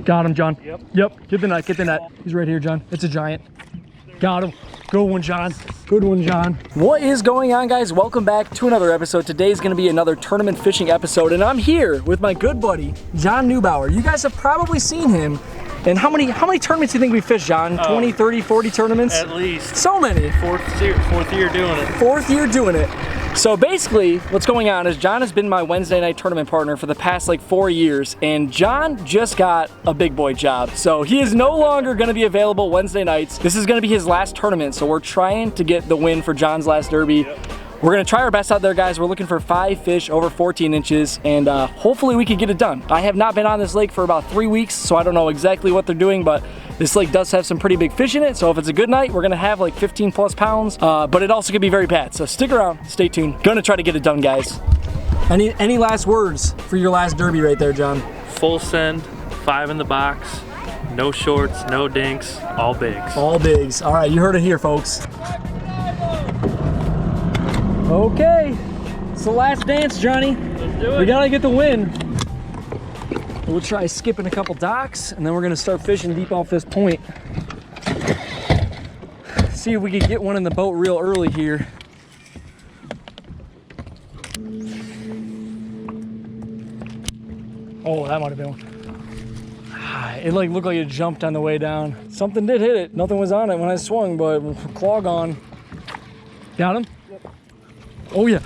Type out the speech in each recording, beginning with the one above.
Got him, John. Yep. Yep. Get the net. Get the net. He's right here, John. It's a giant. Got him. Good one, John. Good one, John. What is going on, guys? Welcome back to another episode. Today's going to be another tournament fishing episode, and I'm here with my good buddy, John Neubauer. You guys have probably seen him. And how many tournaments do you think we fished, John? 20, 30, 40 tournaments? At least. So many. Fourth year doing it. Fourth year doing it. So basically, what's going on is John has been my Wednesday night tournament partner for the past like 4 years, and John just got a big boy job. So he is no longer going to be available Wednesday nights. This is going to be his last tournament, so we're trying to get the win for John's last derby. Yep. We're gonna try our best out there, guys. We're looking for 5 fish over 14 inches, and hopefully we can get it done. I have not been on this lake for about 3 weeks, so I don't know exactly what they're doing, but this lake does have some pretty big fish in it, so if it's a good night, we're gonna have like 15 plus pounds, but it also could be very bad, so stick around, stay tuned. Gonna try to get it done, guys. Any last words for your last derby right there, John? Full send, 5 in the box, no shorts, no dinks, all bigs. All bigs. All right, you heard it here, folks. Okay, it's the last dance, Johnny. Let's do it. We gotta get the win. We'll try skipping a couple docks, and then we're gonna start fishing deep off this point. See if we can get one in the boat real early here. Oh, that might have been one. It like looked like it jumped on the way down. Something did hit it. Nothing was on it when I swung, but clog on. Got him? Oh yeah,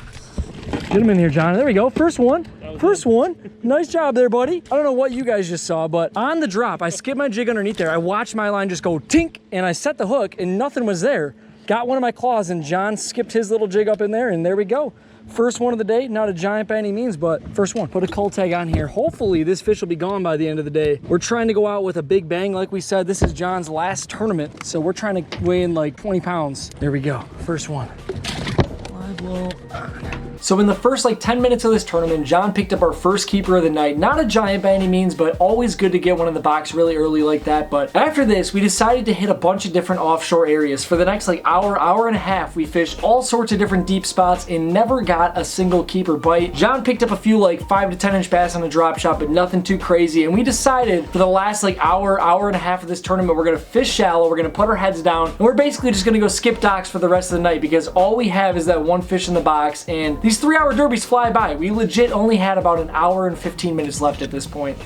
get him in here, John. There we go, first one. First one. Nice job there, buddy. I don't know what you guys just saw, but on the drop, I skipped my jig underneath there. I watched my line just go tink, and I set the hook, and nothing was there. Got one of my claws, and John skipped his little jig up in there, and there we go. First one of the day, not a giant by any means, but first one. Put a cull tag on here. Hopefully this fish will be gone by the end of the day. We're trying to go out with a big bang. Like we said, this is John's last tournament, so we're trying to weigh in like 20 pounds. There we go, first one. So in the first like 10 minutes of this tournament, John picked up our first keeper of the night. Not a giant by any means, but always good to get one in the box really early like that. But after this, we decided to hit a bunch of different offshore areas. For the next like hour and a half, we fished all sorts of different deep spots and never got a single keeper bite. John picked up a few like 5 to 10 inch bass on a drop shot, but nothing too crazy. And we decided for the last like hour and a half of this tournament, we're gonna fish shallow, we're gonna put our heads down, and we're basically just gonna go skip docks for the rest of the night because all we have is that one fish in the box, and these 3-hour derbies fly by. We legit only had about an hour and 15 minutes left at this point.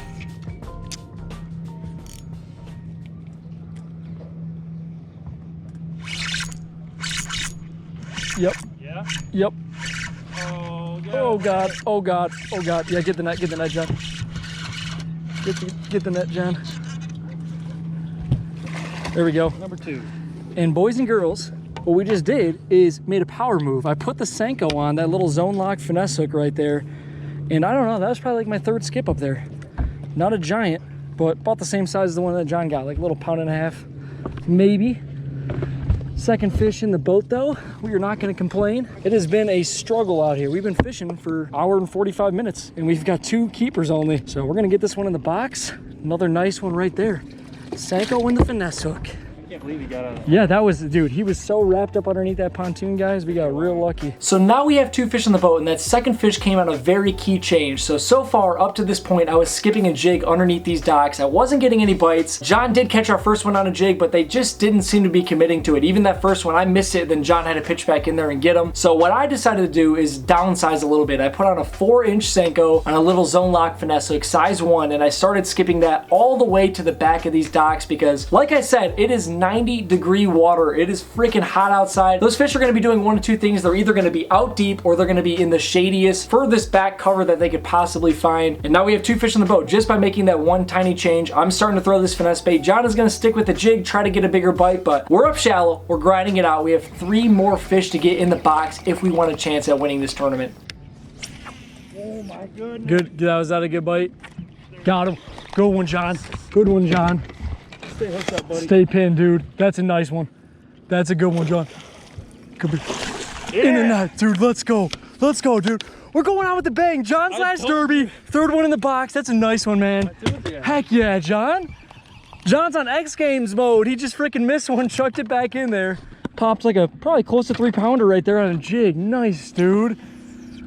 Yep. Yeah? Yep. Oh, yeah. Oh God, oh God, oh God. Yeah, get the net, John. Get the net, John. There we go. Number 2. And boys and girls, what we just did is made a power move. I put the Senko on that little zone lock finesse hook right there. And I don't know, that was probably like my 3rd skip up there. Not a giant, but about the same size as the one that John got, like a little 1.5 pounds, maybe. Second fish in the boat though, we are not gonna complain. It has been a struggle out here. We've been fishing for an hour and 45 minutes and we've got 2 keepers only. So we're gonna get this one in the box. Another nice one right there. Senko in the finesse hook. I can't believe he got out. Yeah, that was, dude, he was so wrapped up underneath that pontoon, guys. We got real lucky. So now we have 2 fish in the boat, and that second fish came out a very key change. So far, up to this point, I was skipping a jig underneath these docks. I wasn't getting any bites. John did catch our first one on a jig, but they just didn't seem to be committing to it. Even that first one, I missed it, then John had to pitch back in there and get them. So what I decided to do is downsize a little bit. I put on a 4-inch Senko on a little zone lock finesse hook, size 1, and I started skipping that all the way to the back of these docks because, like I said, it is 90-degree water. It is freaking hot outside. Those fish are going to be doing one of 2 things. They're either going to be out deep or they're going to be in the shadiest, furthest back cover that they could possibly find. And now we have 2 fish in the boat just by making that one tiny change. I'm starting to throw this finesse bait. John is going to stick with the jig, try to get a bigger bite, but we're up shallow. We're grinding it out. We have 3 more fish to get in the box if we want a chance at winning this tournament. Oh my goodness. Good. Was that a good bite? Got him. Good one, John. Good one, John. Stay hooked up, buddy. Stay pinned, dude. That's a nice one. That's a good one, John. Could be in the net, dude. Let's go. Let's go, dude. We're going out with the bang. John's last derby. 3rd one in the box. That's a nice one, man. Heck yeah, John. John's on X Games mode. He just freaking missed one, chucked it back in there. Popped like a probably close to 3-pounder right there on a jig. Nice, dude.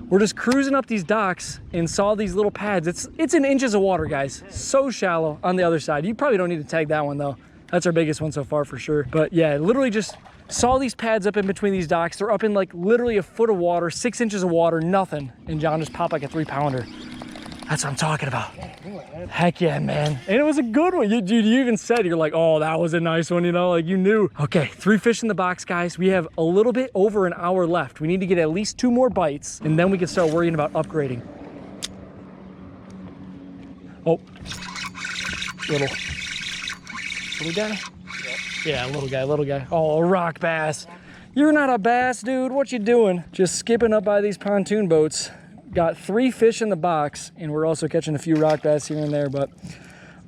We're just cruising up these docks and saw these little pads. It's in inches of water, guys. So shallow on the other side. You probably don't need to tag that one though. That's our biggest one so far for sure. But yeah, literally just saw these pads up in between these docks. They're up in like literally a foot of water, 6 inches of water, nothing. And John just popped like a 3-pounder. That's what I'm talking about. Heck yeah, man. And it was a good one. Dude, you even said, you're like, oh, that was a nice one, you know, like you knew. Okay, 3 fish in the box, guys. We have a little bit over an hour left. We need to get at least 2 more bites, and then we can start worrying about upgrading. Oh, little guy? Yep. Yeah, little guy. Oh, a rock bass. You're not a bass, dude. What you doing? Just skipping up by these pontoon boats. Got 3 fish in the box, and we're also catching a few rock bass here and there, but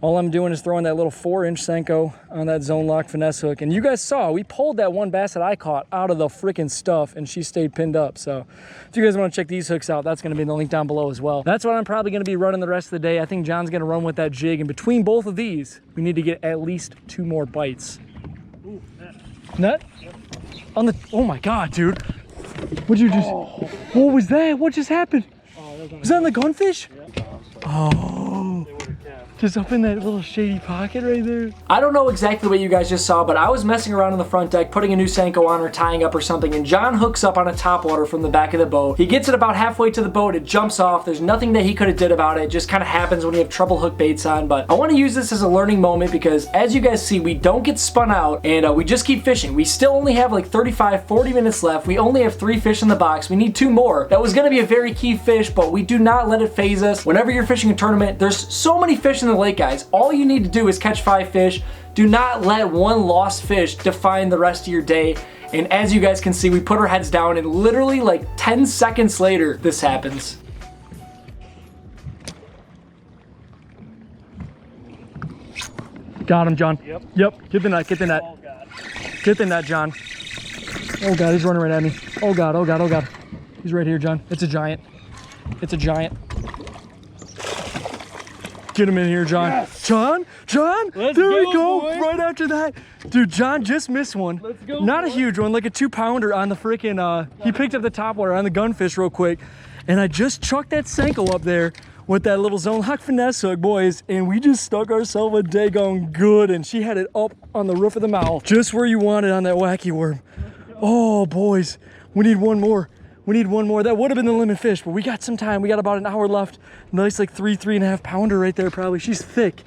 all I'm doing is throwing that little 4-inch Senko on that zone lock finesse hook. And you guys saw, we pulled that one bass that I caught out of the freaking stuff, and she stayed pinned up. So if you guys want to check these hooks out, that's going to be in the link down below as well. That's what I'm probably going to be running the rest of the day. I think John's going to run with that jig, and between both of these, we need to get at least 2 more bites. Ooh, net. Net? Yep. On the, oh my God, dude. What'd you just, what was that? What just happened? Was that on the gunfish? Yeah. Oh. Just up in that little shady pocket right there. I don't know exactly what you guys just saw, but I was messing around on the front deck, putting a new Senko on or tying up or something, and John hooks up on a topwater from the back of the boat. He gets it about halfway to the boat, it jumps off. There's nothing that he could have did about it. It just kind of happens when you have treble hook baits on, but I want to use this as a learning moment because as you guys see, we don't get spun out and we just keep fishing. We still only have like 35-40 minutes left. We only have 3 fish in the box. We need 2 more. That was going to be a very key fish, but we do not let it phase us. Whenever you're fishing a tournament, there's so many fish in the lake, guys. All you need to do is catch 5 fish. Do not let one lost fish define the rest of your day. And as you guys can see, we put our heads down and literally like 10 seconds later, this happens. Got him, John. Yep. Get the net, get the net. Oh, God. Get the net, John. Oh God, he's running right at me. Oh God, oh God, oh God. He's right here, John. It's a giant. It's a giant. Get him in here, John. Yes. John, there we go. Boy. Right after that. Dude, John just missed one. Let's go, Not boy. a huge one, like a 2-pounder on the freaking, he picked up the topwater on the gunfish real quick. And I just chucked that Senko up there with that little zone lock finesse hook, boys. And we just stuck ourselves a daggone good. And she had it up on the roof of the mouth, just where you want it on that wacky worm. Oh, boys, we need one more. We need one more. That would have been the limit fish, but we got some time. We got about an hour left. Nice like 3.5 pounder right there probably. She's thick.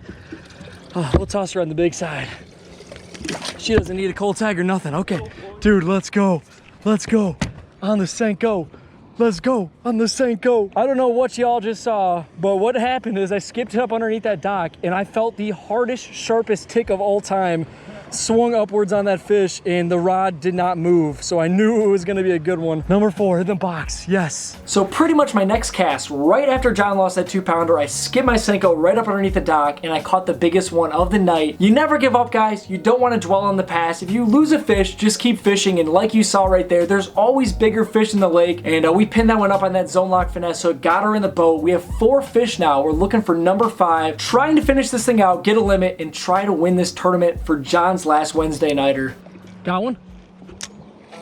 Oh, we'll toss her on the big side. She doesn't need a cold tag or nothing. Okay, dude, let's go. Let's go on the Senko. Let's go on the Senko. I don't know what y'all just saw, but what happened is I skipped up underneath that dock and I felt the hardest, sharpest tick of all time. Swung upwards on that fish and the rod did not move, so I knew it was gonna be a good one. Number 4 in the box, yes. So pretty much my next cast, right after John lost that 2-pounder, I skipped my Senko right up underneath the dock and I caught the biggest one of the night. You never give up, guys. You don't want to dwell on the past. If you lose a fish, just keep fishing, and like you saw right there, there's always bigger fish in the lake, and we pinned that one up on that zone lock finesse hook, got her in the boat. We have 4 fish now. We're looking for number 5, trying to finish this thing out, get a limit, and try to win this tournament for John's last Wednesday nighter. Got one?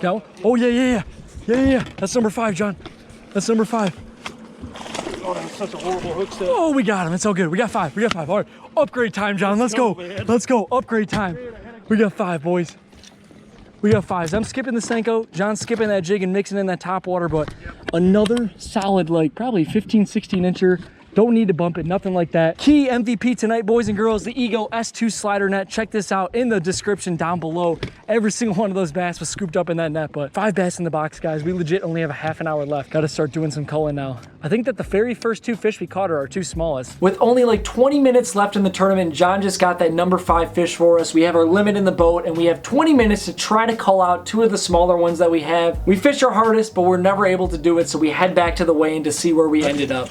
Got one? Oh yeah. That's number 5, John. That's number 5. Oh, that was such a horrible hook set. Oh, we got him. It's all good. We got 5. All right. Upgrade time, John. Let's go. Let's go. Upgrade time. We got 5, boys. We got 5s. I'm skipping the Senko. John's skipping that jig and mixing in that top water, but another solid, like probably 15, 16 incher. Don't need to bump it, nothing like that. Key MVP tonight, boys and girls, the Ego S2 slider net. Check this out in the description down below. Every single one of those bass was scooped up in that net, but 5 bass in the box, guys. We legit only have a half an hour left. Got to start doing some culling now. I think that the very first 2 fish we caught are our 2 smallest. With only like 20 minutes left in the tournament, John just got that number 5 fish for us. We have our limit in the boat, and we have 20 minutes to try to cull out 2 of the smaller ones that we have. We fished our hardest, but we're never able to do it, so we head back to the weigh-in to see where we ended up.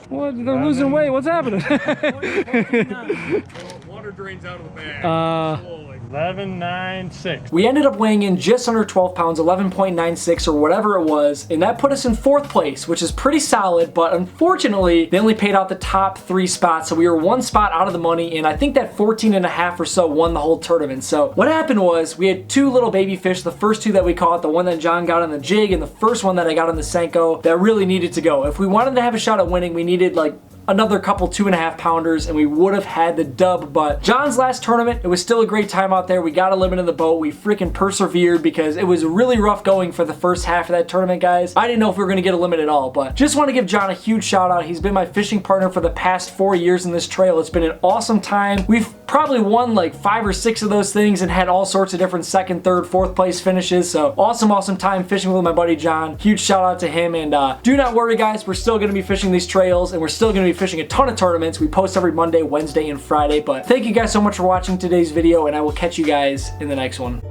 What? They're losing weight. What's happening? water drains out of the bag. Slowly. 11.96. We ended up weighing in just under 12 pounds, 11.96 or whatever it was, and that put us in 4th place, which is pretty solid, but unfortunately, they only paid out the top 3 spots, so we were 1 spot out of the money, and I think that 14.5 or so won the whole tournament. So what happened was, we had 2 little baby fish, the first 2 that we caught, the one that John got on the jig, and the first one that I got on the Senko, that really needed to go. If we wanted to have a shot at winning, we needed like another couple 2.5 pounders and we would have had the dub. But John's last tournament, it was still a great time out there. We got a limit in the boat. We freaking persevered because it was really rough going for the first half of that tournament, guys. I didn't know if we were going to get a limit at all, but just want to give John a huge shout out. He's been my fishing partner for the past 4 years in this trail. It's been an awesome time. We've probably won like 5 or 6 of those things and had all sorts of different 2nd, 3rd, 4th place finishes. So awesome time fishing with my buddy John. Huge shout out to him, and do not worry, guys. We're still going to be fishing these trails and we're still going to be fishing a ton of tournaments. We post every Monday, Wednesday, and Friday. But thank you guys so much for watching today's video, and I will catch you guys in the next one.